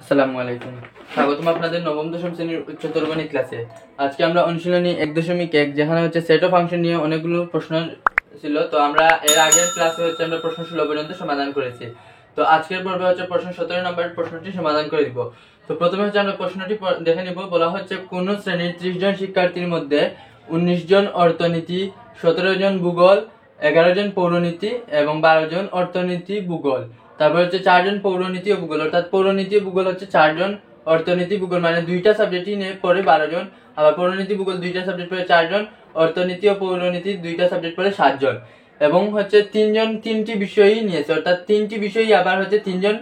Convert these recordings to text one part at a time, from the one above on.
আসসালামু আলাইকুম। স্বাগতম আপনাদের নবম দশম শ্রেণীর উচ্চতর গণিত ক্লাসে। আজকে আমরা অনুশীলনী 1.1 যেখানে হচ্ছে সেট অফ ফাংশন নিয়ে অনেকগুলো প্রশ্ন ছিল। তো আমরা এর আগের ক্লাসে হচ্ছে আমরা প্রশ্ন 16 পর্যন্ত সমাধান করেছি। তো আজকের পর্বে হচ্ছে প্রশ্ন 17 নম্বর প্রশ্নটি সমাধান করে দিব। তো প্রথমে হচ্ছে আমরা প্রশ্নটি দেখে নিব। বলা হচ্ছে কোন শ্রেণীর 30 জন শিক্ষার্থীর মধ্যে 19 জন অর্থনীতি, 17 জন ভূগোল, 11 জন পৌরনীতি এবং 12 জন অর্থনীতি ভূগোল। তারপর হচ্ছে 4 জন পৌরনীতি ও ভূগোল, অর্থাৎ পৌরনীতি ও ভূগোল হচ্ছে 4 জন, অর্থনীতি ভূগোল মানে দুইটা সাবজেক্টই নিয়ে পড়ে 12 জন, আবার পৌরনীতি ভূগোল দুইটা সাবজেক্ট পড়ে 4 জন, অর্থনীতি ও পৌরনীতি দুইটা সাবজেক্ট পড়ে 7 জন এবং হচ্ছে 3 জন তিনটি বিষয়ই নিয়েছে, অর্থাৎ তিনটি বিষয়ই আবার হচ্ছে 3 জন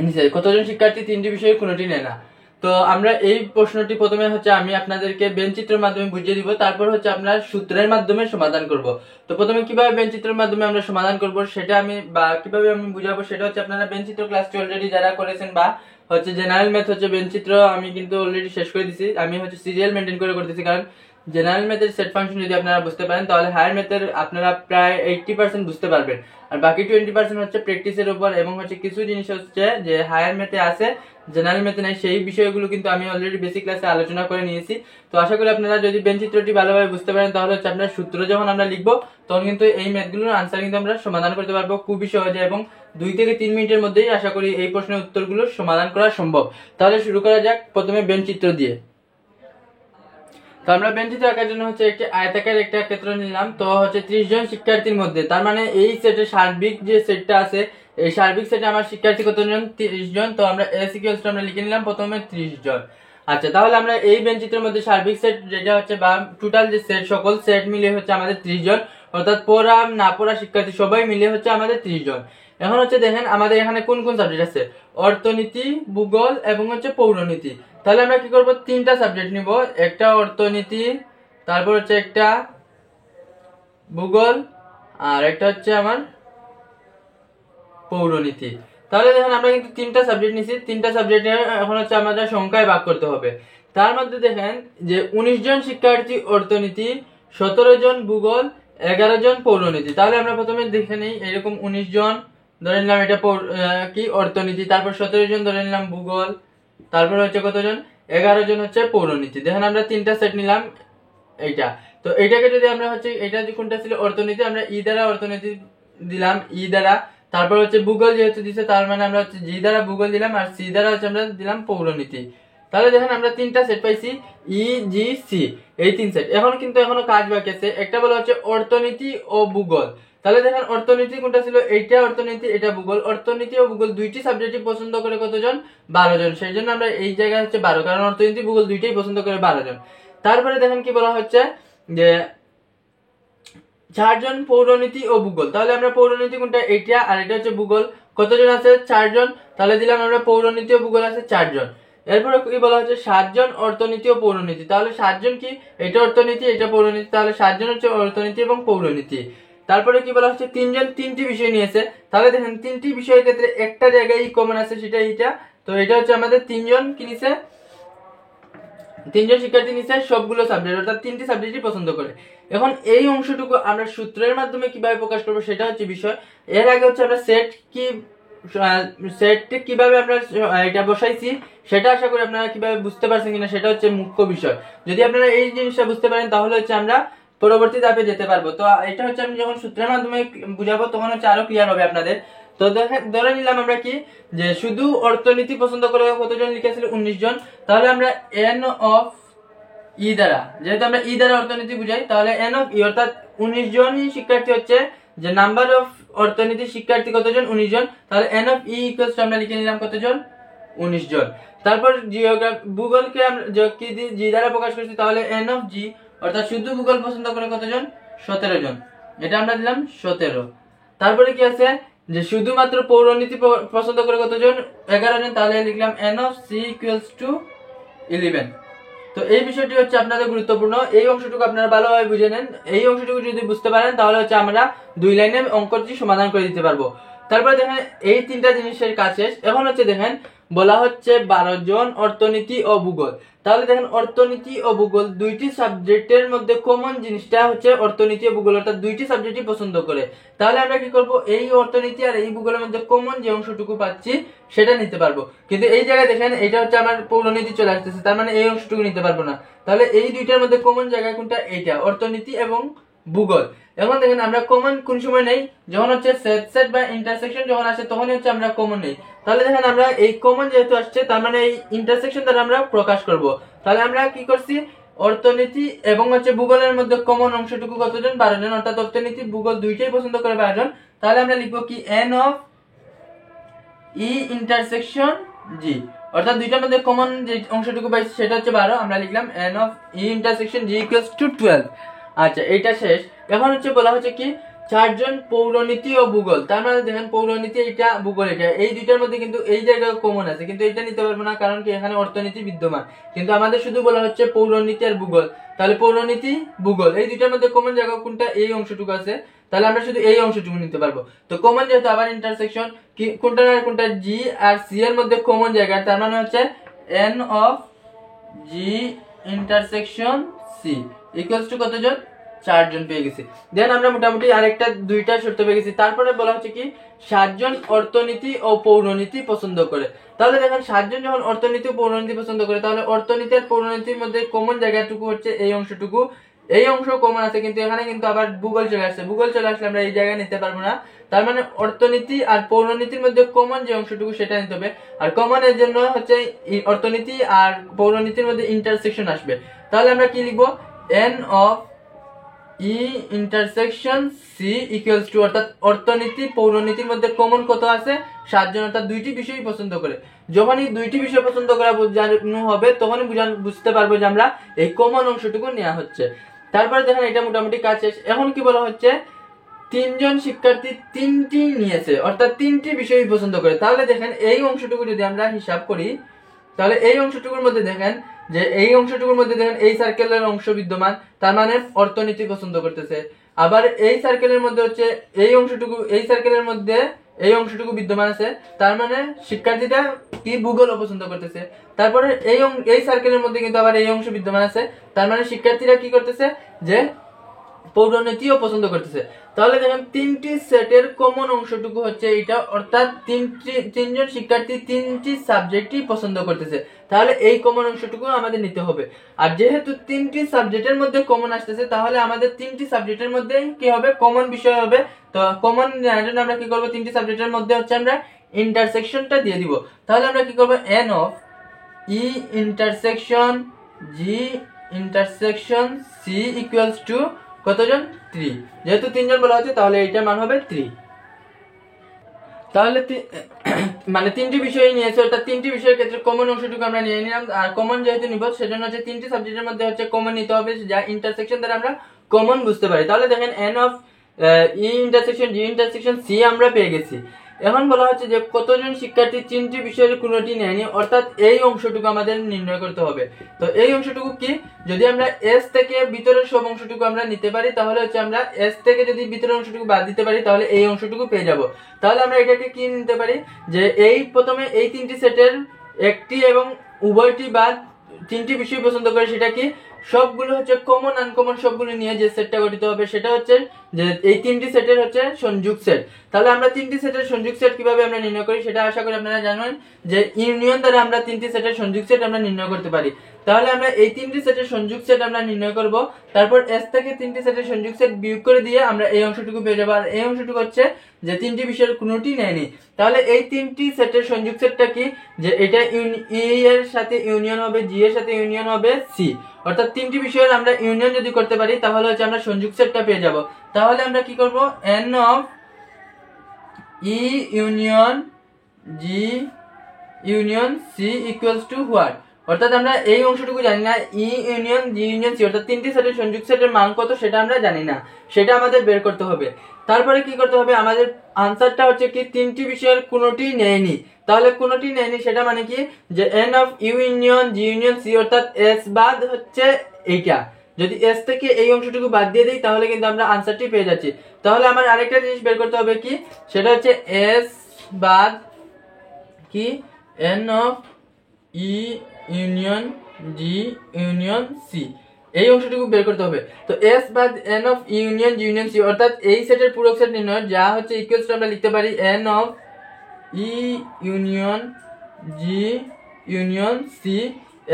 নিয়েছে। কতজন শিক্ষার্থী তিনটি বিষয়ে কোনোটি নেয় না? তো আমরা এই প্রশ্নটি প্রথমে হচ্ছে আমি আপনাদেরকে বেঞ্চিত্রের মাধ্যমে বুঝিয়ে দিব, তারপর হচ্ছে আপনার সূত্রের মাধ্যমে সমাধান করব। তো প্রথমে কিভাবে বেঞ্চিত্রের মাধ্যমে আমরা সমাধান করব সেটা আমি কিভাবে আমি বুঝাবো সেটা হচ্ছে আপনারা বেঞ্চিত্র ক্লাসটি অলরেডি যারা করেছেন বা হচ্ছে জেনারেল ম্যাথ হচ্ছে বেঞ্চিত্র আমি কিন্তু অলরেডি শেষ করে দিছি। আমি হচ্ছে সিরিয়াল মেনটেন করে করতেছি, কারণ জেনারেল ম্যাথের সেট ফাংশন যদি আপনারা বুঝতে পারেন তাহলে হায়ার ম্যাথের আপনারা প্রায় 80% বুঝতে পারবেন, আর বাকি 20% হচ্ছে প্র্যাকটিসের উপর এবং হচ্ছে কিছু জিনিস হচ্ছে যে হায়ার ম্যাথে আছে জেনারেল ম্যাথে নাই, সেই বিষয়গুলো কিন্তু আমি অলরেডি বেসিক ক্লাসে আলোচনা করে নিয়েছি। তো আশা করি আপনারা যদি বেঞ্চিত্রটি ভালোভাবে বুঝতে পারেন তাহলে হচ্ছে আপনার সূত্র যখন আমরা লিখবো তখন কিন্তু এই ম্যাথগুলোর আনসার কিন্তু আমরা সমাধান করতে পারবো খুবই সহজে এবং 2 থেকে 3 মিনিটের মধ্যেই আশা করি এই প্রশ্নের উত্তরগুলো সমাধান করা সম্ভব। তাহলে শুরু করা যাক প্রথমে বেঞ্চিত্র দিয়ে। তো আমরা বেঞ্চিত্র আঁকার জন্য হচ্ছে একটি আয়তাকার একটা ক্ষেত্র নিলাম। তো হচ্ছে 30 জন শিক্ষার্থীর মধ্যে, তার মানে এই সেটের সার্বিক যে সেটটা আছে এই সার্বিক সেটে আমার শিক্ষার্থী কতজন? 30 জন। তো আমরা s = আমরা লিখে নিলাম প্রথমে 30 জন। আচ্ছা, তাহলে আমরা এই বেঞ্চিত্রের মধ্যে সার্বিক সেট যেটা হচ্ছে বা টোটাল যে সেট সকল সেট মিলে হচ্ছে আমাদের 30 জন, অর্থাৎ পড়া না পড়া শিক্ষার্থী সবাই মিলে হচ্ছে আমাদের 30 জন। এখন হচ্ছে দেখেন আমাদের এখানে কোন কোন সাবজেক্ট আছে, অর্থনীতি, ভূগোল এবং হচ্ছে পৌরনীতি। তাহলে আমরা কি করব, তিনটা সাবজেক্ট নিব, একটা অর্থনীতি, তারপর হচ্ছে একটা ভূগোল আর একটা হচ্ছে আমার পৌরনীতি। তাহলে দেখেন আমরা কিন্তু তিনটা সাবজেক্ট নিছি, তিনটা সাবজেক্টে এখন হচ্ছে আমাদের সংখ্যায় ভাগ করতে হবে। তার মধ্যে দেখেন যে 19 জন শিক্ষার্থী অর্থনীতি, 17 জন ভূগোল, 11 জন পৌরনীতি। তাহলে আমরা প্রথমে দেখে নিই, এরকম 19 জন ধরে নিলাম এটা কি অর্থনীতি, তারপর 17 জন ধরে নিলাম ভূগোল, তারপর হচ্ছে কতজন? 11 জন হচ্ছে পৌরনীতি। দেখেন আমরা তিনটা সেট নিলাম এইটা। তো এইটাকে যদি আমরা হচ্ছে এটা যে কোনটা ছিল অর্থনীতি, আমরা ই দ্বারা অর্থনীতি দিলাম ই দ্বারা, তারপর হচ্ছে ভূগোল যেহেতু দিছে তার মানে আমরা হচ্ছে জি দ্বারা ভূগোল দিলাম আর সি দ্বারা হচ্ছে আমরা দিলাম পৌরনীতি। তাহলে দেখেন আমরা তিনটা সেট পাইছি ই জি সি, এই তিন সেট। এখন কিন্তু এখনো কাজ বাকি আছে, একটা বলা হচ্ছে অর্থনীতি ও ভূগোল। তাহলে দেখেন অর্থনীতি কোনটা ছিল, এইটা অর্থনীতি এটা ভূগোল। অর্থনীতি ও ভূগোল দুইটি সাবজেক্টই পছন্দ করে কতজন? 12 জন। সেই জন্য আমরা এই জায়গায় হচ্ছে 12, কারণ অর্থনীতি ভূগোল দুইটাই পছন্দ করে 12 জন। তারপরে দেখেন কি বলা হচ্ছে যে 4 জন পৌরনীতি ও ভূগোল। তাহলে আমরা পৌরনীতি কোনটা, এটা আর এটা হচ্ছে ভূগোল। কতজন আছে? 4 জন। তাহলে দিলাম আমরা পৌরনীতি ও ভূগোল আছে 4 জন। এরপরে কি বলা হচ্ছে 7 জন অর্থনীতি ও পৌরনীতি। তাহলে 7 জন কি, এটা অর্থনীতি এটা পৌরনীতি, তাহলে 7 জন হচ্ছে অর্থনীতি এবং পৌরনীতি। তারপরে কি বলা হচ্ছে 3 জন তিনটি বিষয় নিয়েছে। তাহলে দেখেন তিনটি বিষয়ের ক্ষেত্রে একটা জায়গায় কমন আছে, সেটা এইটা। তো এটা হচ্ছে আমাদের 3 জন কি নিছে, 3 জন শিক্ষার্থী নিচ্ছে সবগুলো সাবজেক্ট, অর্থাৎ তিনটি সাবজেক্টই পছন্দ করে। এখন এই অংশটুকু আমরা সূত্রের মাধ্যমে কিভাবে প্রকাশ করব সেটা হচ্ছে বিষয়। এর আগে হচ্ছে আমরা সেটটি কিভাবে আমরা এটা বসাইছি সেটা আশা করি আপনারা কিভাবে বুঝতে পারছেন কিনা সেটা হচ্ছে মুখ্য বিষয়। যদি আপনারা এই জিনিসটা বুঝতে পারেন তাহলে হচ্ছে আমরা পরবর্তী ধাপে যেতে পারবো। তো এটা হচ্ছে আমি যখন সূত্রের মাধ্যমে বুঝাবো তখন হচ্ছে আরো ক্লিয়ার হবে আপনাদের। তো ধরে নিলাম আমরা কি যে শুধু অর্থনীতি পছন্দ করে কতজন লিখেছিল? 19 জন। তাহলে আমরা এন অফ ই দ্বারা, যেহেতু আমরা ই দ্বারা অর্থনীতি বুঝাই, তাহলে এন অফ ই অর্থাৎ 19 জনই শিক্ষার্থী হচ্ছে যে নাম্বার অফ অর্থনীতি শিক্ষার্থী কতজন? 19 জন। তাহলে এন অফ ই ইকুয়ালস আমরা লিখে নিলাম কতজন? 19 জন। তারপর ভূগোলকে আমরা কি জি দ্বারা প্রকাশ করছি, তাহলে এন অফ জি অর্থাৎ শুধু ভূগোল পছন্দ করে কতজন? 17 জন। এটা আমরা দিলাম 17। তারপরে কি আছে যে শুধুমাত্র পৌরনীতি পছন্দ করে কতজন? 11 জন। তাহলে লিখলাম n of C equals to 11। তো এই বিষয়টি হচ্ছে আপনাদের গুরুত্বপূর্ণ, এই অংশটুকু আপনারা ভালোভাবে বুঝে নেন। এই অংশটুকু যদি বুঝতে পারেন তাহলে হচ্ছে আমরা 2 লাইনে অঙ্কটি সমাধান করে দিতে পারবো। তারপরে দেখেন এই তিনটা জিনিসের কাজ শেষ। এখন হচ্ছে দেখেন বলা হচ্ছে 12 জন অর্থনীতি ও ভূগোল। তাহলে দেখেন অর্থনীতি ও ভূগোল দুইটি সাবজেক্টের মধ্যে কমন জিনিসটা হচ্ছে অর্থনীতি ও ভূগোল, অর্থাৎ দুইটি সাবজেক্টই পছন্দ করে। তাহলে আমরা কি করব, এই অর্থনীতি আর এই ভূগোলের মধ্যে কমন যে অংশটুকু পাচ্ছি সেটা নিতে পারবো। কিন্তু এই জায়গায় দেখেন এটা হচ্ছে আমার পৌরনীতি চলে আসতেছে, তার মানে এই অংশটুকু নিতে পারবো না। তাহলে এই দুইটার মধ্যে কমন জায়গা কোনটা, এইটা অর্থনীতি এবং ভূগোল। এখন দেখেন আমরা কমন কোন সময় নেই, যখন হচ্ছে সেট বা ইন্টারসেকশন যখন আসে তখনই হচ্ছে আমরা কমন নেই। তাহলে দেখেন আমরা এই কমন যেহেতু আসছে তার মানে এই ইন্টারসেকশন দ্বারা আমরা প্রকাশ করব। তাহলে আমরা কি করছি, অর্থনীতি এবং হচ্ছে ভূগোলের মধ্যে কমন অংশটুকু কতজন, 12 জন, অর্থাৎ অর্থনীতি ভূগোল দুইটাই পছন্দ করে 12 জন। তাহলে আমরা লিখবো কি n অফ ই ইন্টারসেকশন জি, অর্থাৎ দুইটার মধ্যে কমন যে অংশটুকু পাইছি সেটা হচ্ছে 12, আমরা লিখলাম n of E intersection G equals to 12। আচ্ছা এটা শেষ। এখন হচ্ছে বলা হচ্ছে কি 4 জন পৌরনীতি ও ভূগোল। তার মানে দেখেন পৌরনীতি এটা, ভূগোল এটা, এই দুইটার মধ্যে কিন্তু এই জায়গায় কমন আছে, কিন্তু এটা নিতে পারবো না কারণ কি এখানে অর্থনীতি বিদ্যমান, কিন্তু আমাদের শুধু বলা হচ্ছে পৌরনীতি আর ভূগোল। তাহলে পৌরনীতি ভূগোল এই দুইটার মধ্যে কমন জায়গা কোনটা, এই অংশটুকু আছে, তাহলে আমরা শুধু এই অংশটুকু নিতে পারবো। তো কমন যেহেতু আবার ইন্টারসেকশন কি কোনটা না কোনটা, জি আর সি এর মধ্যে কমন জায়গা, তার মানে হচ্ছে n of G intersection C equals to কতজন, 4 জন পেয়ে গেছি। দেন আমরা মোটামুটি আরেকটা দুইটা শর্ত পেয়ে গেছি। তারপরে বলা হচ্ছে কি 7 জন অর্থনীতি ও পৌরনীতি পছন্দ করে। তাহলে দেখেন 7 জন যখন অর্থনীতি ও পৌরনীতি পছন্দ করে, তাহলে অর্থনীতি আর পৌরনীতির মধ্যে কমন জায়গাটুকু হচ্ছে এই অংশটুকু, এই অংশ কমন আছে, কিন্তু এখানে কিন্তু আবার ভূগোল চলে আসছে, ভূগোল চলে আসলে আমরা এই জায়গায় নিতে পারবো না। তার মানে অর্থনীতি আর পৌরনীতির মধ্যে কমন যে অংশটুকু সেটা নিতে হবে, আর কমন এর জন্য হচ্ছে অর্থনীতি আর পৌরনীতির মধ্যে ইন্টারসেকশন আসবে। তাহলে আমরা কি লিখবো, n of E intersection C equals to, অর্থাৎ অর্থনীতি পৌরনীতির মধ্যে কমন কত আছে, 7 জন, অর্থাৎ দুইটি বিষয়ই পছন্দ করে। যখনই দুইটি বিষয় পছন্দ করা বোঝানো হবে তখনই বুঝতে পারবো যে আমরা এই কমন অংশটুকু নেওয়া হচ্ছে। তারপরে দেখেন এটা মোটামুটি কাজ শেষ। এখন কি বলা হচ্ছে, 3 জন শিক্ষার্থী 3টি নিয়েছে, অর্থাৎ 3টি বিষয় পছন্দ করে। তাহলে দেখেন এই অংশটুকু যদি আমরা হিসাব করি, তাহলে এই অংশটুকুর মধ্যে দেখেন যে এই অংশটুকুর মধ্যে দেখেন এই সার্কেলের অংশ বিদ্যমান, তার মানে অর্থনীতি পছন্দ করতেছে। আবার এই সার্কেলের মধ্যে হচ্ছে এই অংশটুকু, এই সার্কেলের মধ্যে এই অংশটুকু বিদ্যমান আছে, তার মানে শিক্ষার্থীটা কি ভূগোল পছন্দ করতেছে। তারপরে এই সার্কেলের মধ্যে কিন্তু আবার এই অংশ বিদ্যমান আছে, তার মানে শিক্ষার্থীরা কি করতেছে, যে পৌরনীতিও পছন্দ করতেছে। তাহলে দেখেন 3টি সেটের কমন অংশটুকু হচ্ছে এইটা, অর্থাৎ 3জন শিক্ষার্থী 3টি সাবজেক্টই পছন্দ করতেছে। তাহলে এই কমন অংশটুকু আমাদের নিতে হবে। আর যেহেতু 3টি সাবজেক্টের মধ্যে কমন আসতেছে, তাহলে আমাদের 3টি সাবজেক্টের মধ্যে কি হবে, কমন বিষয় হবে। তো কমন নেওয়ার জন্য আমরা কি করব, 3টি সাবজেক্টের মধ্যে হচ্ছে আমরা ইন্টারসেকশনটা দিয়ে দিব। তাহলে আমরা কি করব, n of E intersection G intersection C equals to কতজন, 3। যেহেতু 3 জন বলা হচ্ছে তাহলে এইটার মান হবে 3। তাহলে মানে 3টি বিষয় নিয়েছে, অর্থাৎ 3টি বিষয়ের ক্ষেত্রে কমন অংশটুকু আমরা নিয়ে নিলাম। আর কমন যেহেতু নিব সেজন্য হচ্ছে 3টি সাবজেক্টের মধ্যে হচ্ছে কমন নিতে হবে, যা ইন্টারসেকশন দ্বারা আমরা কমন বুঝতে পারি। তাহলে দেখেন n of E intersection G intersection C আমরা পেয়ে গেছি। এখন বলা হচ্ছে যে কতজন শিক্ষার্থী 3টি বিষয়ের কোনোটি নেয়নি, অর্থাৎ এই অংশটুকু আমাদের নির্ণয় করতে হবে। তো এই অংশটুকু কি, যদি আমরা এস থেকে ভিতরের সব অংশটুকু আমরা নিতে পারি, তাহলে হচ্ছে আমরা এস থেকে যদি ভিতরের অংশটুকু বাদ দিতে পারি তাহলে এই অংশটুকু পেয়ে যাব। তাহলে আমরা এটাকে কি নিতে পারি, যে এই প্রথমে এই 3টি সেটের একটি এবং উভয়টি বাদ 3টি বিষয় পছন্দ করে, সেটা কি সবগুলো হচ্ছে কমন আনকমন সবগুলো নিয়ে যে সেটটা গঠিত হবে সেটা হচ্ছে যে এই 3টি সেটের হচ্ছে সংযোগ সেট। তাহলে আমরা 3টি সেটের সংযোগ সেট কিভাবে আমরা নির্ণয় করি সেটা আশা করি আপনারা জানেন, যে ইউনিয়ন দ্বারা আমরা 3টি সেটের সংযোগ সেট আমরা নির্ণয় করতে পারি। তাহলে আমরা এই 3টি সেটের সংযোগ সেট আমরা নির্ণয় করব, তারপর এস থেকে 3টি সেটের সংযোগ সেট বিয়োগ করে দিয়ে আমরা এই অংশটুকু পেয়ে যাব। আর এই অংশটুকু হচ্ছে যে 3টি বিষয়ের কোনোটি নেয়নি। তাহলে এই 3টি সেটের সংযোগ সেটটা কি, যে এটা ই এর সাথে ইউনিয়ন হবে, জি এর সাথে ইউনিয়ন হবে সি, অর্থাৎ 3টি বিষয়ের আমরা ইউনিয়ন যদি করতে পারি তাহলে হচ্ছে আমরা সংযোগ সেটটা পেয়ে যাব। তাহলে আমরা কি করব, n of E union G union C equals to what, অর্থাৎ আমরা এই অংশটুকু জানি না, E union G union C, অর্থাৎ 3টি সেটের সংযোগ সেটের মান কত সেটা আমরা জানি না, সেটা আমাদের বের করতে হবে। তারপরে কি করতে হবে, আমাদের আনসারটা হচ্ছে কি 3টি বিষয়ের কোনোটি নেয়নি। তাহলে কোনোটি নেয়নি সেটা মানে কি, যে n of U union G union C, অর্থাৎ এস বাদ হচ্ছে এইটা, যদি এস থেকে এই অংশটুকু বাদ দিয়ে দিই তাহলে কিন্তু আমরা আনসারটি পেয়ে যাচ্ছি। তাহলে আমার আরেকটা জিনিস বের করতে হবে কি, সেটা হচ্ছে এস বাদ কি N of E union G union C, এই অংশটুকু বের করতে হবে। তো এস বাদ N of union G union C, অর্থাৎ এই সেটের পূরক সেট নির্ণয়, যা হচ্ছে ইকুয়ালস টু আমরা লিখতে পারি n of E union G union C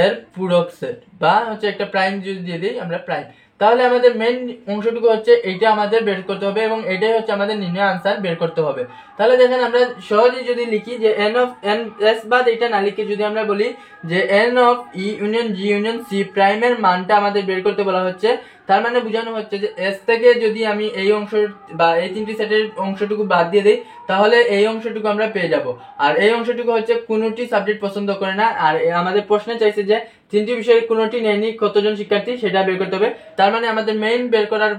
এর পূরক সেট, বা হচ্ছে একটা প্রাইম যদি দিয়ে দিই আমরা প্রাইম, তাহলে আমাদের মেইন অংশটুকু হচ্ছে এইটা আমাদের বের করতে হবে এবং এটাই হচ্ছে আমাদের নির্ণয় আনসার বের করতে হবে। তাহলে দেখেন আমরা সহজেই যদি লিখি যে এন অফ এন এস বাদ এটা না লিখে যদি আমরা বলি যে n of E union G union C প্রাইমের মানটা আমাদের বের করতে বলা হচ্ছে, তার মানে বোঝানো হচ্ছে যে এস থেকে যদি আমি এই অংশ বা এই তিনটি সেটের অংশটুকু বাদ দিয়ে দিই তাহলে এই অংশটুকু আমরা পেয়ে যাব। আর এই অংশটুকু হচ্ছে কোনোটি সাবজেক্ট পছন্দ করে না, আর আমাদের প্রশ্নে চাইছে যে তিনটি বিষয়ের কোনোটি নেয়নি কতজন শিক্ষার্থী সেটা বের করতে হবে। তার মানে আমাদের মেইন বের করার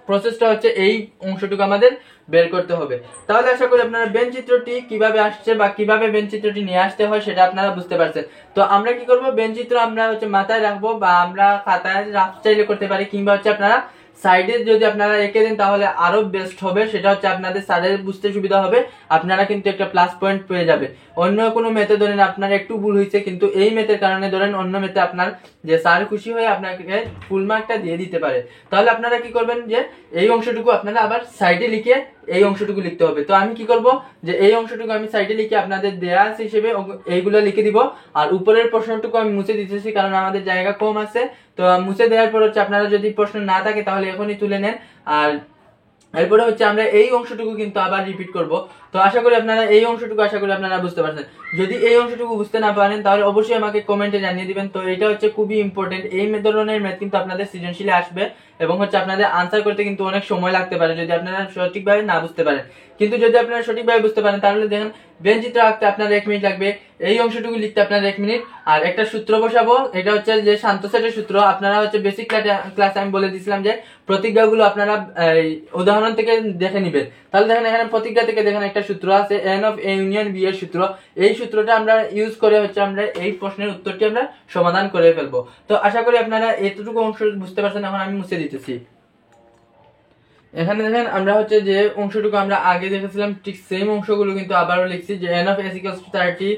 প্রসেসটা হচ্ছে এই অংশটুকু আমাদের বের করতে হবে। তাহলে আশা করি আপনারা বেন চিত্রটি কিভাবে আসছে বা কিভাবে বেন চিত্রটি নিয়ে আসতে হয় সেটা আপনারা বুঝতে পারছেন। তো আমরা কি করব, বেন চিত্র আমরা হচ্ছে মাথায় রাখবো বা আমরা খাতায় রাফ চাইলে করতে পারি, কিংবা হচ্ছে আপনারা সাইডে যদি আপনারা এঁকে দেন তাহলে আরো বেস্ট হবে, সেটা হচ্ছে আপনাদের স্যারের বুঝতে সুবিধা হবে, আপনারা কিন্তু একটা প্লাস পয়েন্ট পেয়ে যাবে। অন্য কোনো মেথে ধরেন আপনার একটু ভুল হয়েছে কিন্তু এই মেথের কারণে ধরেন অন্য মেথে আপনার যে স্যার খুশি হয়ে আপনাকে ফুল মার্কটা দিয়ে দিতে পারে। তাহলে আপনারা কি করবেন যে এই অংশটুকু আপনারা আবার সাইডে লিখে এই অংশটুকু লিখতে হবে। তো আমি কি করব যে এই অংশটুকু আমি সাইডে লিখে আপনাদের দেয়া আছে হিসেবে এইগুলো লিখে দিব, আর উপরের প্রশ্নটুকু আমি মুছে দিতেছি কারণ আমাদের জায়গা কম আছে। তো মুছে দেওয়ার পর হচ্ছে আপনারা যদি প্রশ্ন না থাকে তাহলে এখনই তুলে নেন, আর এরপরে হচ্ছে আমরা এই অংশটুকু কিন্তু আবার রিপিট করব। তো আশা করি আপনারা এই অংশটুকু আশা করি আপনারা বুঝতে পারছেন। যদি এই অংশটুকু বুঝতে না পারেন তাহলে অবশ্যই আমাকে কমেন্টে জানিয়ে দিবেন। তো এটা হচ্ছে খুবই ইম্পর্টেন্ট, এই ধরনের ম্যাথ কিন্তু আপনাদের সৃজনশীলে আসবে এবং হচ্ছে আপনাদের আনসার করতে কিন্তু অনেক সময় লাগতে পারে যদি আপনারা সঠিকভাবে না বুঝতে পারেন। কিন্তু যদি আপনারা সঠিকভাবে বুঝতে পারেন তাহলে দেখেন বেন চিত্র আঁকতে আপনার 1 মিনিট লাগবে, এই অংশটুকু লিখতে আপনার 1 মিনিট, আর একটা সূত্র বসাবো, এটা হচ্ছে যে শান্ত সেটের সূত্র। আপনারা হচ্ছে বেসিক ক্লাসে আমি বলে দিয়েছিলাম যে প্রতিজ্ঞাগুলো আপনারা উদাহরণ থেকে দেখে নিবেন। তাহলে দেখেন এখানে প্রতিজ্ঞা থেকে দেখেন একটা সূত্র আছে n of A union B এর সূত্র, এই সূত্রটা আমরা ইউজ করে হচ্ছে আমরা এই প্রশ্নের উত্তরটি আমরা সমাধান করে ফেলবো। তো আশা করি আপনারা এতটুকু অংশ বুঝতে পারছেন। এখন আমি মুছে দিতেছি। এখানে দেখেন আমরা হচ্ছে যে অংশটুকু আমরা আগে দেখেছিলাম ঠিক সেম অংশগুলো কিন্তু আবারও লিখছি যে n of s equals to 30,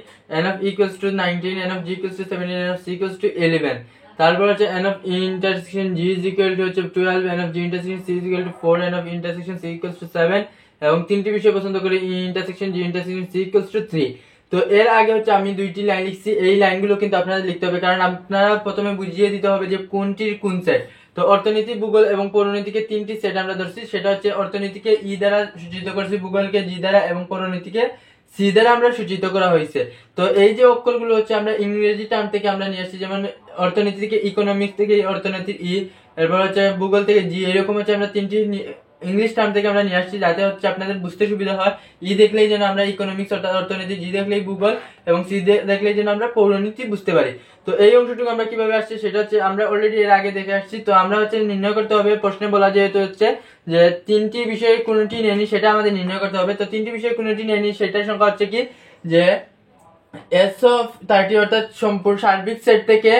n of e equals to 19, n of g equals to 17, n of c equals to 11। তারপর হচ্ছে n of e intersection g is equal to হচ্ছে 12, n of g intersection c is equal to 4, n of e intersection c equals to 7, এবং তিনটি বিষয় পছন্দ করে e intersection g intersection c equals to 3। তো এর আগে হচ্ছে আমি দুইটি লাইন লিখছি, এই লাইনগুলো কিন্তু আপনাদের লিখতে হবে কারণ আপনারা প্রথমে বুঝিয়ে দিতে হবে যে কোনটির কোন সেট। তো অর্থনীতি, ভূগোল এবং পৌরনীতিকে তিনটি সেট আমরা ধরছি, সেটা হচ্ছে অর্থনীতিকে ই দ্বারা সূচিত করছি, ভূগোলকে জি দ্বারা এবং পৌরনীতিকে সি দ্বারা আমরা সূচিত করা হয়েছে। তো এই যে অক্ষরগুলো হচ্ছে আমরা ইংরেজি টার্ম থেকে আমরা নিয়ে আসছি, যেমন অর্থনীতি থেকে ইকোনমিক্স থেকে অর্থনীতির ই, এরপর হচ্ছে ভূগোল থেকে জি, এরকম হচ্ছে আমরা তিনটি ইংলিশ টার্ম থেকে আমরা নিয়ে আসছি যাতে হচ্ছে আপনাদের বুঝতে সুবিধা হয়। ই দেখলেই যেন আমরা ইকোনমিক্স অর্থাৎ অর্থনীতি, জি দেখলেই ভূগোল এবং সি দেখলেই যেন আমরা পৌরনীতি বুঝতে পারি। তো এই অংশটুকু আমরা কিভাবে আসছি সেটা হচ্ছে আমরা অলরেডি এর আগে দেখে আসছি। তো আমরা হচ্ছে নির্ণয় করতে হবে, প্রশ্নে বলা যেহেতু হচ্ছে যে তিনটি বিষয়ে কোনটি নেয়নি সেটা আমাদের নির্ণয় করতে হবে। তো তিনটি বিষয়ে কোনটি নেয়নি সেটার সংখ্যা হচ্ছে কি যে এস অফ 30, অর্থাৎ সম্পূর্ণ সার্বিক সেট থেকে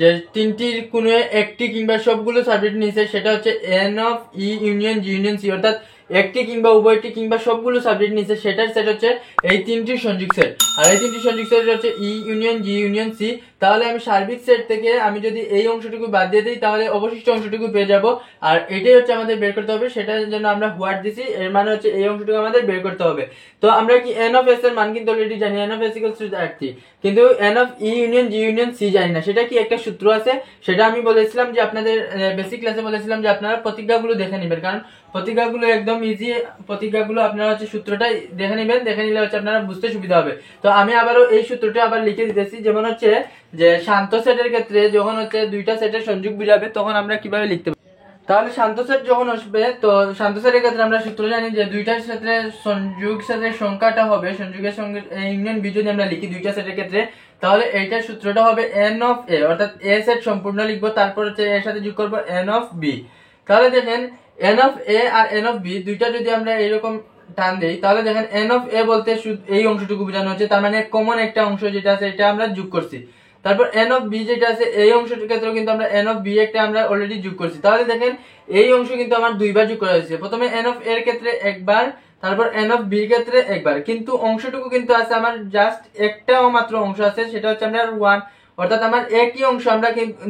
যে তিনটির কোনো একটি কিংবা সবগুলো সাবজেক্ট নিয়েছে সেটা হচ্ছে N of E union G union C, অর্থাৎ একটি কিংবা উভয়টি কিংবা সবগুলো সাবজেক্ট নিয়েছে সেটার সেট হচ্ছে এই তিনটির সংযোগ সেট, আর এই তিনটি সংযোগ সেট হচ্ছে ই ইউনিয়ন জি ইউনিয়ন সি। তাহলে আমি সার্বিক সেট থেকে আমি যদি এই অংশটুকু বাদ দিয়ে দিই তাহলে অবশিষ্ট অংশটুকু পেয়ে যাব, আর এটাই হচ্ছে আমাদের বের করতে হবে। সেটার জন্য আমরা হোয়াট দিছি, এর মানে হচ্ছে এই অংশটুকু আমাদের বের করতে হবে। তো আমরা কি এন অফ এস এর মান কিন্তু অলরেডি জানি, n of S equals to 30, কিন্তু n of E union G union C জানি না। সেটা কি একটা সূত্র আছে, সেটা আমি বলেছিলাম যে আপনাদের বেসিক ক্লাসে বলেছিলাম যে আপনারা প্রতিজ্ঞাগুলো দেখে নেবেন, কারণ প্রতিজ্ঞাগুলো একদম ইজি, প্রতিজ্ঞাগুলো আপনারা হচ্ছে সূত্রটা দেখে নেবেন, দেখে নিলে হচ্ছে আপনারা বুঝতে সুবিধা হবে। তো আমি আবারও এই সূত্রটা আবার লিখে দিতেছি, যেমন হচ্ছে যে শান্ত সেটের ক্ষেত্রে যখন হচ্ছে দুইটা সেটের সংযোগ বুঝাবে তখন আমরা কিভাবে লিখতে পারি। তাহলে শান্ত সেট যখন আসবে, তো শান্ত সেটের ক্ষেত্রে আমরা সূত্র জানি যে দুইটার সাথে সংযোগ সেটের সংখ্যাটা হবে সংযোগের সঙ্গে ইউনিয়ন বি, যদি আমরা লিখি দুইটা সেটের ক্ষেত্রে তাহলে এইটার সূত্রটা হবে এন অফ এ, অর্থাৎ এ সেট সম্পূর্ণ লিখবো, তারপর হচ্ছে এর সাথে যোগ করবো এন অফ বি। তাহলে দেখেন এন অফ এ আর এন অফ বি দুইটা যদি আমরা এইরকম টান দেই তাহলে দেখেন এন অফ এ বলতে এই অংশটুকু বোঝানো হচ্ছে, তার মানে কমন একটা অংশ যেটা আছে এটা আমরা যোগ করছি। তারপর এন অফ বি যেটা আছে এই অংশটির ক্ষেত্রেও কিন্তু আমরা এন অফ বি একটা আমরা অলরেডি যোগ করছি। তাহলে দেখেন এই অংশ কিন্তু আমার দুইবার যোগ করা হয়েছে, প্রথমে এন অফ এর ক্ষেত্রে একবার, তারপর n অফ b এর ক্ষেত্রে একবার, কিন্তু অংশটুকু কিন্তু আছে আমার জাস্ট একটাও মাত্র অংশ আছে, সেটা হচ্ছে আমরা 1, অর্থাৎ আমার একই অংশ আমরা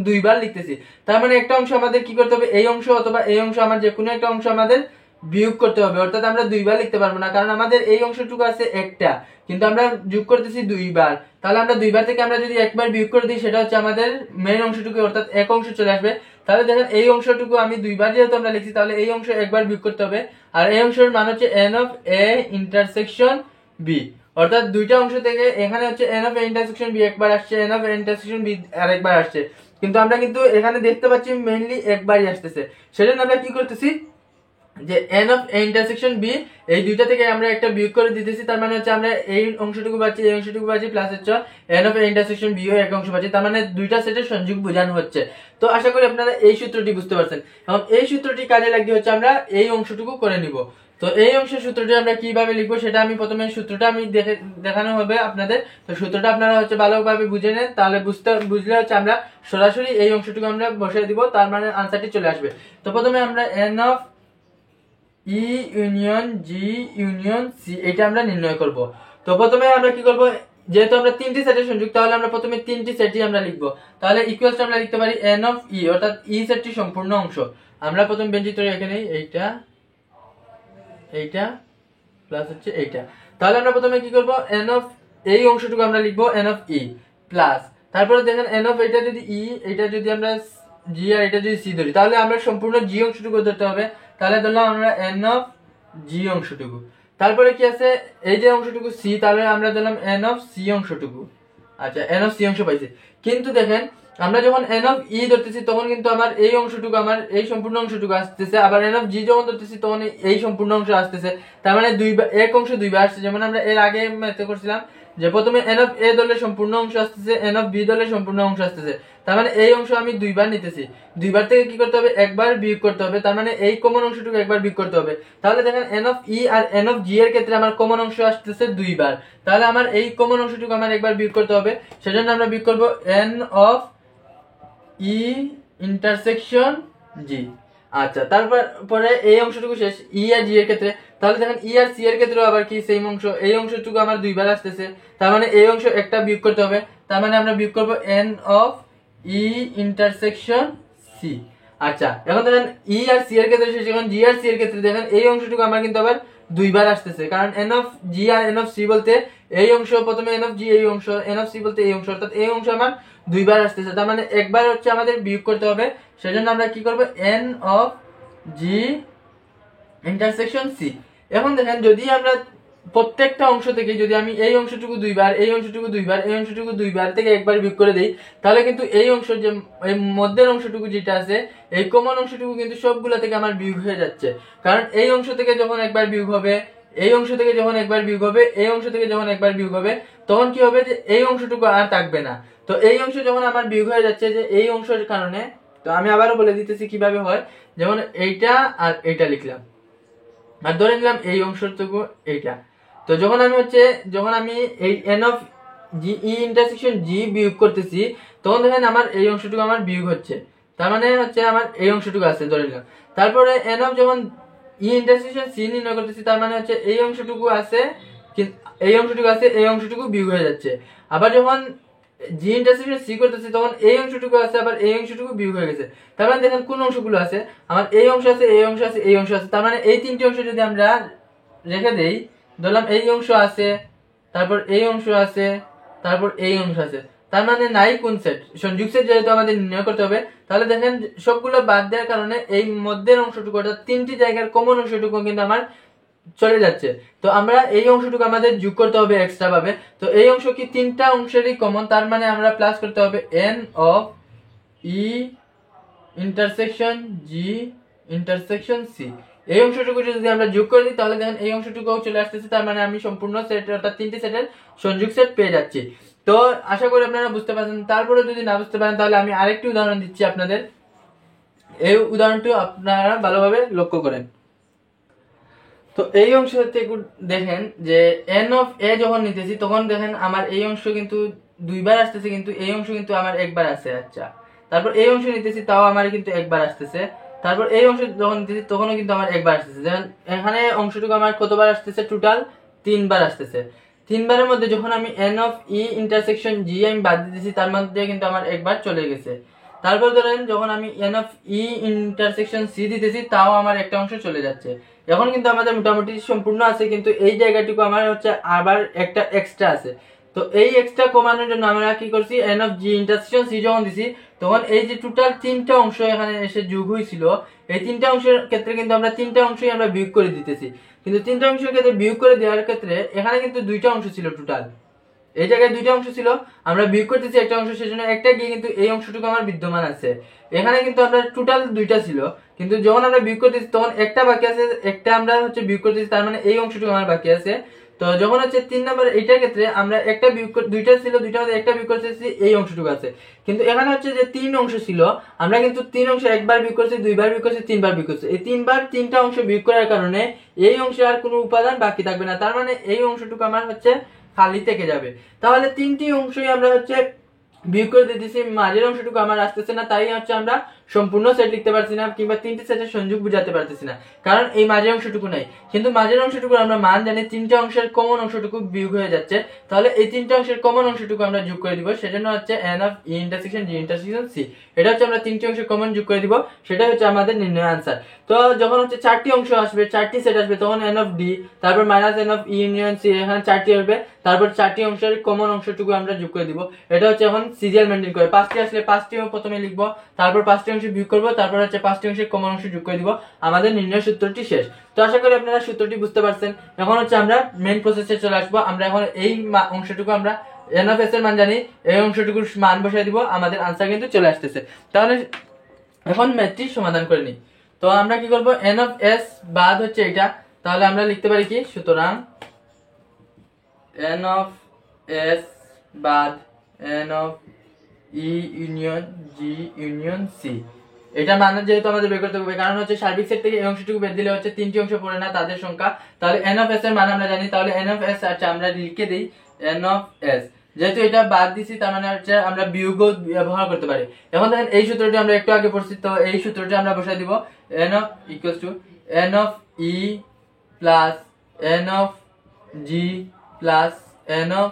দুইবার লিখতেছি। তার মানে একটা অংশ আমাদের কি করতে হবে, এই অংশ অথবা এই অংশ, আমার যে কোনো একটা অংশ আমাদের বিয়োগ করতে হবে, অর্থাৎ আমরা দুইবার লিখতে পারবো না, কারণ আমাদের এই অংশটুকু আছে একটা, কিন্তু আমরা যোগ করতেছি দুইবার। তাহলে আমরা দুইবার থেকে আমরা যদি একবার বিয়োগ করে দিই, সেটা হচ্ছে আমাদের মেইন অংশটুকু, অর্থাৎ এক অংশ চলে আসবে। তাহলে দেখেন এই অংশটুকু আমি দুইবার যেহেতু আমরা লিখছি, তাহলে এই অংশ একবার বিয়োগ করতে হবে, আর এই অংশের মান হচ্ছে n of a intersection b, অর্থাৎ দুইটা অংশ থেকে এখানে হচ্ছে n of a intersection b একবার আসছে, n of a intersection b আরেকবার আসছে, কিন্তু আমরা কিন্তু এখানে দেখতে পাচ্ছি মেইনলি একবারই আসতেছে। সেজন্য আমরা কি করতেছি, যে n of a intersection b এই দুইটা থেকে আমরা একটা বিয়োগ করে দিতেছি, তার মানে হচ্ছে আমরা এই অংশটুকু পাচ্ছি, এই অংশটুকু পাচ্ছি, প্লাস হচ্ছে n of a intersection b ও এক অংশ পাচ্ছি, তার মানে দুইটা সেটের সংযোগ বোঝানো হচ্ছে। তো আশা করি আপনারা এই সূত্রটি বুঝতে পারছেন, এবং এই সূত্রটি কাজে লাগিয়ে হচ্ছে আমরা এই অংশটুকু করে নিব। তো এই অংশের সূত্রটি আমরা কিভাবে লিখবো, সেটা আমি প্রথমে সূত্রটা আমি দেখানো হবে আপনাদের। তো সূত্রটা আপনারা হচ্ছে ভালোভাবে বুঝে নেন, তাহলে বুঝলে হচ্ছে আমরা সরাসরি এই অংশটুকু আমরা বসিয়ে দিব, তার মানে আনসারটি চলে আসবে। তো প্রথমে আমরা n of E union G union C এটা আমরা নির্ণয় করব। তো প্রথমে আমরা কি করব, যেহেতু আমরা তিনটি সেটের সংযুক্ত, তাহলে আমরা প্রথমে তিনটি সেটই আমরা লিখব। তাহলে ইকুয়ালস আমরা লিখতে পারি n অফ ই, অর্থাৎ ই সেটটি সম্পূর্ণ অংশ। আমরা প্রথম ব্যঞ্জিত এখানে এইটা এইটা প্লাস হচ্ছে এইটা, তাহলে আমরা প্রথমে কি করব, n অফ এই অংশটুকু আমরা লিখব n অফ ই প্লাস, তারপরে দেখেন n অফ এটা যদি ই, এটা যদি আমরা জি, আর এটা যদি সি ধরি, তাহলে আমরা সম্পূর্ণ জি অংশটুকু ধরতে হবে। তাহলে ধরলাম আমরা n অফ জি অংশটুকু, তারপরে কি আছে এই যে অংশটুকু সি, তাহলে আমরা ধরলাম n অফ সি অংশটুকু। আচ্ছা, n অফ সি অংশ পাইছি, কিন্তু দেখেন আমরা যখন n অফ ই ধরতেছি তখন কিন্তু আমার এই অংশটুকু, আমার এই সম্পূর্ণ অংশটুকু আসতেছে, আবার n অফ জি যখন ধরতেছি তখন এই সম্পূর্ণ অংশ আসতেছে, তার মানে এক অংশ দুইবার আসছে। যেমন আমরা এর আগে ম্যাথে করছিলাম যে প্রথমে n অফ a ধরলে সম্পূর্ণ অংশ আসতেছে, n অফ b ধরলে সম্পূর্ণ অংশ আসতেছে, তার মানে এই অংশ আমি দুইবার নিতেছি, দুইবার থেকে কি করতে হবে, একবার বিয়োগ করতে হবে, তার মানে এই কমন অংশটুকু একবার বিয়োগ করতে হবে। তাহলে দেখেন n অফ ই আর n অফ জি এর ক্ষেত্রে আমার কমন অংশ আসতেছে দুইবার, তাহলে আমার এই কমন অংশটুকু আমার একবার বিয়োগ করতে হবে, সেজন্য আমরা বিয়োগ করব n অফ ই ইন্টারসেকশন জি। আচ্ছা, তারপর পরে এই অংশটুকু শেষ ই আর জি এর ক্ষেত্রে, তাহলে দেখেন ই আর সি এর ক্ষেত্রে আবার কি সেম অংশ, এই অংশটুকু আমার দুইবার আসতেছে, তার মানে এই অংশ একটা বিয়োগ করতে হবে, তার মানে আমরা বিয়োগ করব n of E intersection C. আচ্ছা, এখন দেখেন ই আর সি এর ক্ষেত্রে শেষ, এখন জি আর সি এর ক্ষেত্রে দেখেন এই অংশটুকু আমার কিন্তু আবার দুইবার আসতেছে, কারণ n অফ জি আর n অফ সি বলতে এই অংশ, প্রথমে n অফ জি এই অংশ, n অফ সি বলতে এই অংশ, অর্থাৎ এই অংশ আমার দুইবার আসতেছে, তার মানে একবার হচ্ছে আমাদের বিয়োগ করতে হবে। সেজন্য আমরা কি করব, n of G intersection C. এখন দেখেন যদি আমরা প্রত্যেকটা অংশ থেকে যদি আমি এই অংশটুকু দুইবার, এই অংশটুকু দুইবার, এই অংশটুকু দুইবার থেকে একবার বিয়োগ করে দেই, তাহলে কিন্তু এই অংশ, যে এই মধ্যের অংশটুকু যেটা আছে, এই কমন অংশটুকু কিন্তু সবগুলা থেকে আমার বিয়োগ হয়ে যাচ্ছে, কারণ এই অংশ থেকে যখন একবার বিয়োগ হবে, এই অংশ থেকে যখন একবার বিয়োগ হবে, এই অংশ থেকে যখন একবার বিয়োগ হবে, তখন কি হবে, যে এই অংশটুকু আর থাকবে না। তো এই অংশ যখন আমার বিয়োগ হয়ে যাচ্ছে, যে এই অংশের কারণে, তো আমি আবারও বলে দিতেছি কিভাবে হয়। যেমন এইটা আর এইটা লিখলাম, আর ধরে নিলাম এই অংশটুকু এইটা, তো যখন আমি এই n of G E intersection G বিয়োগ করতেছি, তখন দেখেন আমার এই অংশটুকু আমার বিয়োগ হচ্ছে, তার মানে হচ্ছে আমার এই অংশটুকু আছে ধরে নিলাম। তারপরে n অফ যখন ই ইন্টারসেকশন সি নির্ণয় করতেছি, তার মানে হচ্ছে এই অংশটুকু আছে, এই অংশটুকু আছে, এই অংশটুকু বিয়োগ হয়ে যাচ্ছে। আবার যখন জি ইন্টারসেকশন সি করতেছি, তখন এই অংশটুকু আছে, আবার এই অংশটুকু বিয়োগ হয়ে গেছে। তার মানে দেখেন কোন অংশগুলো আছে, আমার এই অংশ আছে, এই অংশ আছে, এই অংশ আছে, তার মানে এই তিনটি অংশ যদি আমরা রেখে দেই, ধরলাম এই অংশ আছে, তারপর এই অংশ আছে, তারপর এই অংশ আছে, তার মানে নাই কোন সেট, সংযোগ সেট যেহেতু আমাদের নির্ণয় করতে হবে, তাহলে দেখেন সবগুলো বাদ দেওয়ার কারণে এই মধ্যের অংশটুকু, অর্থাৎ তিনটি জায়গার কমন অংশটুকু কিন্তু আমার চলে যাচ্ছে। তো আমরা এই অংশটুকু আমাদের যোগ করতে হবে এক্সট্রা ভাবে। তো এই অংশ কি তিনটা অংশেরই কমন, তার মানে আমরা প্লাস করতে হবে n of E intersection G intersection C. এই অংশটুকু যদি আমরা যোগ করে দিই, তাহলে দেখেন এই অংশটুকুও চলে আসতেছে, তার মানে আমি সম্পূর্ণ সেট, অর্থাৎ তিনটি সেটের সংযোগ সেট পেয়ে যাচ্ছি। তো আশা করি আপনারা বুঝতে পারছেন। তারপরে যদি না বুঝতে পারেন, তাহলে আমি আরেকটি উদাহরণ দিচ্ছি আপনাদের, এই উদাহরণটি আপনারা ভালোভাবে লক্ষ্য করেন। তো এই অংশ থেকে দেখেন যে n অফ a যখন নিতেছি, তখন দেখেন আমার এই অংশ কিন্তু দুইবার আসতেছে, কিন্তু এই অংশ কিন্তু আমার একবার আসে। আচ্ছা, তারপর এই অংশ নিতেছি, তাও আমার কিন্তু একবার আসতেছে। তারপর এই অংশ যখন দিতেছি তখনও কিন্তু আমার একবার আসতেছে। যেমন এখানে অংশটুকু আমার কতবার আসতেছে, টোটাল 3বার আসতেছে। 3বারের মধ্যে যখন আমি এন অফ ই ইন্টারসেকশন জি আমি বাদ দিতেছি, তার মধ্যে কিন্তু আমার একবার চলে গেছে। তারপর ধরেন যখন আমি N of E intersection C দিতেছি, তাও আমার একটা অংশ চলে যাচ্ছে। এখন কিন্তু আমাদের মোটামুটি সম্পূর্ণ আছে, কিন্তু এই জায়গাটুকু আমার হচ্ছে আবার একটা এক্সট্রা আছে। তো এই এক্সট্রা কমানোর জন্য আমরা কি করছি, N of G intersection C যখন দিছি, তখন এই যে টোটাল 3টা অংশ এখানে এসে যোগ হয়েছিল, এই 3টা অংশের ক্ষেত্রে কিন্তু আমরা 3টা অংশই আমরা বিয়োগ করে দিতেছি। কিন্তু 3টা অংশের ক্ষেত্রে বিয়োগ করে দেওয়ার ক্ষেত্রে এখানে কিন্তু 2টা অংশ ছিল টোটাল, এই জায়গায় 2টা অংশ ছিল, আমরা বিয়োগ করতেছি একটা অংশ, সেজন্য একটা গিয়ে কিন্তু এই অংশটুকু আমার বিদ্যমান আছে। এখানে কিন্তু আমরা টোটাল 2টা ছিল, কিন্তু যখন আমরা বিয়োগ করতেছি তখন একটা বাকি আছে, একটা আমরা হচ্ছে বিয়োগ করতেছি, তার মানে এই অংশটুকু আমার বাকি আছে। তো যখন হচ্ছে 3 নাম্বার এইটার ক্ষেত্রে আমরা একটা বিয়োগ 2টা ছিল, 2টার মধ্যে একটা বিয়োগ করতেছি, এই অংশটুকু আছে। কিন্তু এখানে হচ্ছে যে 3 অংশ ছিল, আমরা কিন্তু 3 অংশ একবার বিয়োগ করছি, 2বার বিয়োগ করছি, 3বার বিয়োগ করছি। এই 3বার 3টা অংশ বিয়োগ করার কারণে এই অংশে আর কোনো উপাদান বাকি থাকবে না, তার মানে এই অংশটুকু আমার হচ্ছে খালি থেকে যাবে। তাহলে 3টি অংশই আমরা হচ্ছে বিয়োগ করে দিতেছি, মাঝের অংশটুকু আমার আসতেছে না, তাই হচ্ছে আমরা সম্পূর্ণ সেট লিখতে পারছি না, কিংবা 3টি সেটের সংযোগ বুঝাতে পারতেছি না, কারণ এই মাঝের অংশটুকু নাই। কিন্তু মাঝের অংশটুকু আমরা মান জানি, 3টা অংশের কমন অংশটুকু বিয়োগ হয়ে যাচ্ছে, তাহলে এই 3টা অংশের কমন অংশটুকু আমরা যোগ করে দিব, সেজন্য হচ্ছে N of E intersection G intersection C, এটা হচ্ছে আমরা 3টি অংশের কমন যোগ করে দিব, সেটা হচ্ছে আমাদের নির্ণয় আনসার। তো যখন হচ্ছে 4টি অংশ আসবে, 4টি সেট আসবে, তখন এন অফ ডি, তারপর minus N of E union C, এখানে 4টি আসবে, তারপর 4টি অংশের কমন অংশটুকু আমরা যোগ করে দিব। এটা হচ্ছে এখন সিরিয়াল মেনটেন করে 5টি আসলে 5টি প্রথমে লিখবো, তারপর 5টি অংশ বিয়োগ করবো, তারপর হচ্ছে 5টি অংশের কমন অংশ যোগ করে দিব, আমাদের নির্ণয় সূত্রটি শেষ। তো আশা করি আপনারা সূত্রটি বুঝতে পারছেন। এখন হচ্ছে আমরা মেইন প্রসেসে চলে আসবো। আমরা এখন এই অংশটুকু আমরা এন অফ এস এর মান জানি, এই অংশটুকুর মান বসাই দিব, আমাদের আনসার কিন্তু চলে আসতেছে। তাহলে এখন ম্যাথটি সমাধান করে নিই। তো আমরা কি করব, এন অফ এস বাদ হচ্ছে এটা, তাহলে আমরা লিখতে পারি কি, সুতরাং এন অফ এস বাদ N of E union G union C, এটা মানে যেহেতু আমাদের বের করতে হবে, কারণ হচ্ছে সার্বিক সেট থেকে এই অংশটুকু বের দিলে হচ্ছে 3টি অংশ পড়ে না তাদের সংখ্যা। তাহলে এন অফ এস এর মান আমরা জানি, তাহলে এন অফ এস আচ্ছা আমরা লিখে দিই এন অফ এস, যেহেতু এটা বাদ দিছি তার মানে হচ্ছে আমরা বিয়োগও ব্যবহার করতে পারি। এখন দেখেন এই সূত্রটি আমরা একটু আগে পড়ছি, তো এই সূত্রটি আমরা বসাই দিব, N of equals to N of E plus N of G plus N of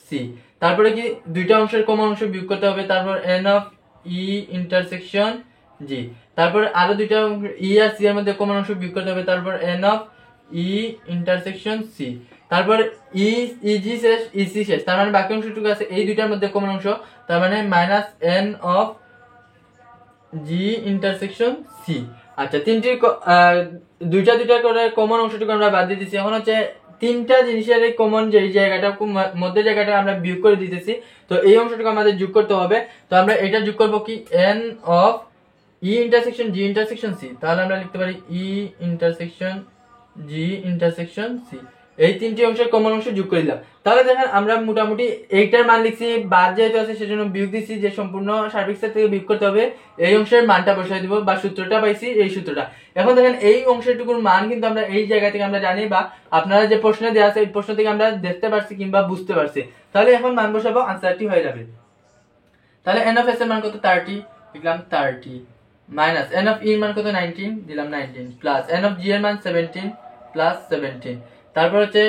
C, তারপরে কি 2টা অংশের কমন অংশ বিয়োগ করতে হবে, তারপর এন অফ ই ইন্টারসেকশন জি, তারপর আরো 2টা ই আর সি এর মধ্যে কমন অংশ বিয়োগ করতে হবে, তারপর N of E intersection C, তারপর ই জি শেষ, ই সি শেষ, তার মানে বাকি অংশটুকু আছে এই 2টার মধ্যে কমন অংশ, তার মানে minus N of G intersection C. আচ্ছা 2টা করে কমন অংশটুকু আমরা বাদ দিয়ে দিচ্ছি। এখন হচ্ছে 3টা জিনিসের কমন যে জায়গাটা মধ্যে জায়গাটা আমরা বিয়োগ করে দিতেছি, তো এই অংশটুকু আমাদের যোগ করতে হবে। তো আমরা এটা যোগ করব কি, N of E intersection G intersection C, তাহলে আমরা লিখতে পারি E intersection G intersection C, এই 3টি অংশের কমন অংশ যোগ করে দিলাম। তাহলে দেখেন আমরা মোটামুটি এইটার মান লিখছি, বাদ যেহেতু আছে সেজন্য বিয়োগ দিচ্ছি, যে সম্পূর্ণ সার্বিক সেট থেকে বিয়োগ করতে হবে, এই অংশের মানটা বসাই দিব, বা সূত্রটা পাইছি এই সূত্রটা। এখন দেখেন এই অংশটুকুর মান কিন্তু আমরা এই জায়গা থেকে আমরা জানি, বা আপনারা যে প্রশ্নে দেওয়া আছে এই প্রশ্ন থেকে আমরা দেখতে পারছি কিংবা বুঝতে পারছি। তাহলে এখন মান বসাবো, আনসারটি হয়ে যাবে। তাহলে এন অফ এস এর মান কত, 30 লিখলাম 30, মাইনাস এন অফ ই এর মান কত 19 দিলাম 19, প্লাস এন অফ জি এর মান 17 প্লাস 17, তারপর হচ্ছে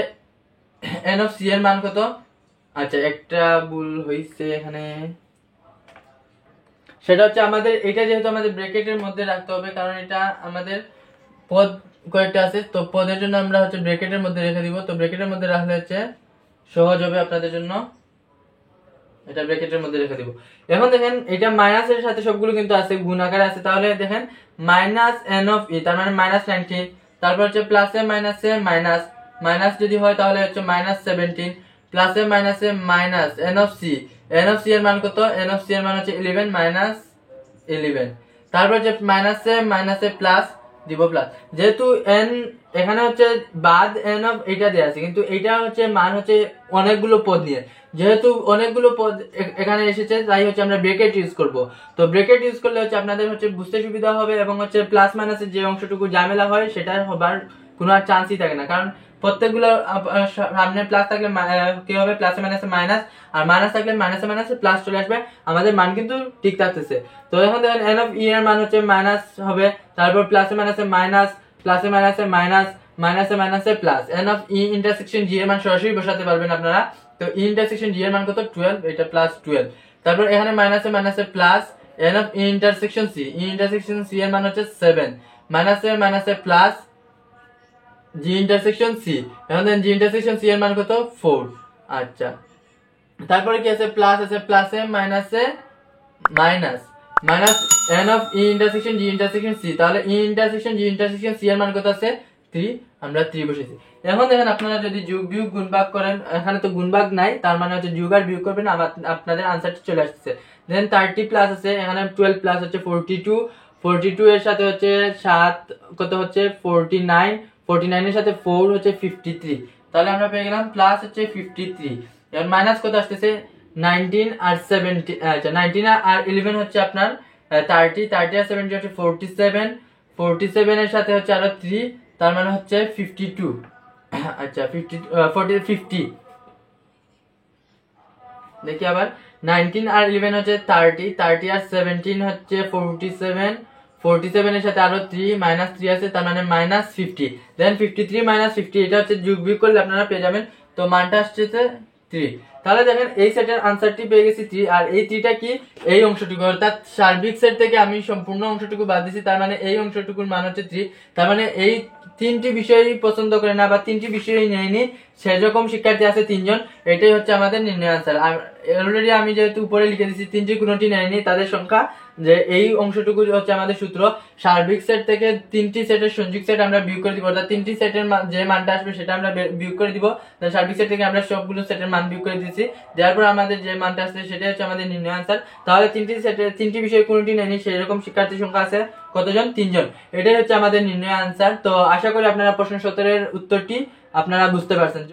এন অফ সি এর মান কত, আচ্ছা একটা ভুল হইছে এখানে, সেটা হচ্ছে আমাদের এটা যেহেতু আমাদের ব্র্যাকেটের মধ্যে রাখতে হবে, কারণ এটা আমাদের পদ কয়েকটা আছে, তো পদের জন্য আমরা হচ্ছে ব্র্যাকেটের মধ্যে রেখে দিব। তো ব্র্যাকেটের মধ্যে রাখলে হচ্ছে সহজ হবে আপনাদের জন্য, এটা ব্র্যাকেটের মধ্যে রেখে দিব। এখন দেখেন এটা মাইনাসের সাথে সবগুলো কিন্তু আছে, গুণ আকারে আছে, তাহলে দেখেন মাইনাস এন অফ ই, তার মানে মাইনাস 19, তারপর হচ্ছে প্লাসে মাইনাসে মাইনাস, মাইনাস যদি হয় তাহলে হচ্ছে মাইনাস 17, প্লাসে মাইনাসে minus N of C, N of C এর মান কত, এন অফ সি এর মান হচ্ছে 11 মাইনাস 11, তারপর হচ্ছে মাইনাসে মাইনাসে প্লাস দিব প্লাস, যেহেতু এন এখানে হচ্ছে বাদ এন অফ এটা দেওয়া আছে, কিন্তু এটা হচ্ছে মান হচ্ছে অনেকগুলো পদ নিয়ে, যেহেতু অনেকগুলো পদ এখানে এসেছে তাই হচ্ছে আমরা ব্র্যাকেট ইউজ করব। তো ব্র্যাকেট ইউজ করলে হচ্ছে আপনাদের হচ্ছে বুঝতে সুবিধা হবে, এবং হচ্ছে প্লাস মাইনাসের যে অংশটুকু ঝামেলা হয় সেটা হবার কোনো আর চান্সই থাকে না, কারণ প্রত্যেকগুলো সামনে প্লাস থাকলে কি হবে, প্লাসে মাইনাসে মাইনাস, আর মাইনাস থাকলে মাইনাসে মাইনাসে প্লাস চলে আসবে, আমাদের মান কিন্তু ঠিক থাকতেছে। তো এখন দেখেন এন অফ ই এর মান হচ্ছে মাইনাস হবে, তারপর প্লাসে মাইনাসে মাইনাস, প্লাসে মাইনাসে মাইনাস, মাইনাসে মাইনাসে plus. N of E intersection G এর মান সরাসরি বসাতে পারবেন আপনারা। তো ই ইন্টারসেকশন জি এর মান কত 12, এটা প্লাস 12। তারপর এখানে মাইনাসে মাইনাসে plus, N of E intersection C, E intersection C এর মান হচ্ছে 7, মাইনাসে মাইনাসে প্লাস, জি ইন্টারসেকশন সি, এখন দেন জি ইন্টারসেকশন সি এর মান কত 4। আচ্ছা, তারপরে কি আছে, প্লাস আছে, প্লাসে মাইনাসে minus, minus N of E intersection G intersection C, তাহলে E intersection G intersection C এর মান কত আছে 3, আমরা 3 বসেছি। এখন দেখেন আপনারা যদি যোগ বিয়োগ গুণ ভাগ করেন, এখানে তো গুণ ভাগ নাই, তার মানে হচ্ছে যোগ আর বিয়োগ করবেন, আপনাদের আনসারটি চলে আসছে। দেন 30 প্লাস আছে, এখানে 12 প্লাস হচ্ছে 42, 42 এর সাথে হচ্ছে 7 কত হচ্ছে 49, 49 এর সাথে 4 হচ্ছে 53, তাহলে আমরা পেয়ে গেলাম প্লাস হচ্ছে 53। এবার মাইনাস কত আসতেছে 19 আর 70, আচ্ছা 19 আর 11 হচ্ছে আপনার 30, 30 আর 70 হচ্ছে 47, 47 এর সাথে হচ্ছে আরো 3, তার মানে হচ্ছে 52। আচ্ছা 50 দেখি আবার, 19 আর 11 হচ্ছে 30, 30 আর 17 হচ্ছে 47, 47 এর সাথে আরো 3, মাইনাস 3 আছে, তার মানে মাইনাস 50। দেন 53 মাইনাস 50, এটা হচ্ছে যোগ বিয়োগ করলে আপনারা পেয়ে যাবেন, তো মানটা আসছে 3। তাহলে দেখেন এই সেটের আনসারটি পেয়ে গেছি 3, আর এই 3টা কি, এই অংশটুকু, অর্থাৎ সার্বিক সেট থেকে আমি সম্পূর্ণ অংশটুকু বাদ দিছি, তার মানে এই অংশটুকুর মান হচ্ছে 3। তার মানে এই 3টি বিষয়ই পছন্দ করে না বা 3টি বিষয়ই নেয়নি সেরকম শিক্ষার্থী আছে 3 জন, এটাই হচ্ছে আমাদের নির্ণয় আনসার। আর অলরেডি আমি যেহেতু উপরে লিখে দিচ্ছি 3টি কোনোটি নেয়নি, তাদের সংখ্যা, যে এই অংশটুকু হচ্ছে আমাদের সূত্র, সার্বিক সেট থেকে 3টি সেটের সংযোগ সেট আমরা বিয়োগ করে দিব, অর্থাৎ 3টি সেটের যে মানটা আসবে সেটা আমরা বিয়োগ করে দিব। সার্বিক সেট থেকে আমরা সবগুলো সেটের মান বিয়োগ করে দিয়েছি, দেওয়ার পর আমাদের যে মানটা আসছে সেটাই হচ্ছে আমাদের নির্ণয় আনসার। তাহলে 3টি সেটের 3টি বিষয় কোনোটি নেয়নি সেরকম শিক্ষার্থীর সংখ্যা আছে কতজন, 3 জন, এটাই হচ্ছে আমাদের নির্ণয় আনসার। তো আশা করি আপনারা প্রশ্ন 17 এর উত্তরটি আপনারা বুঝতে পারছেন।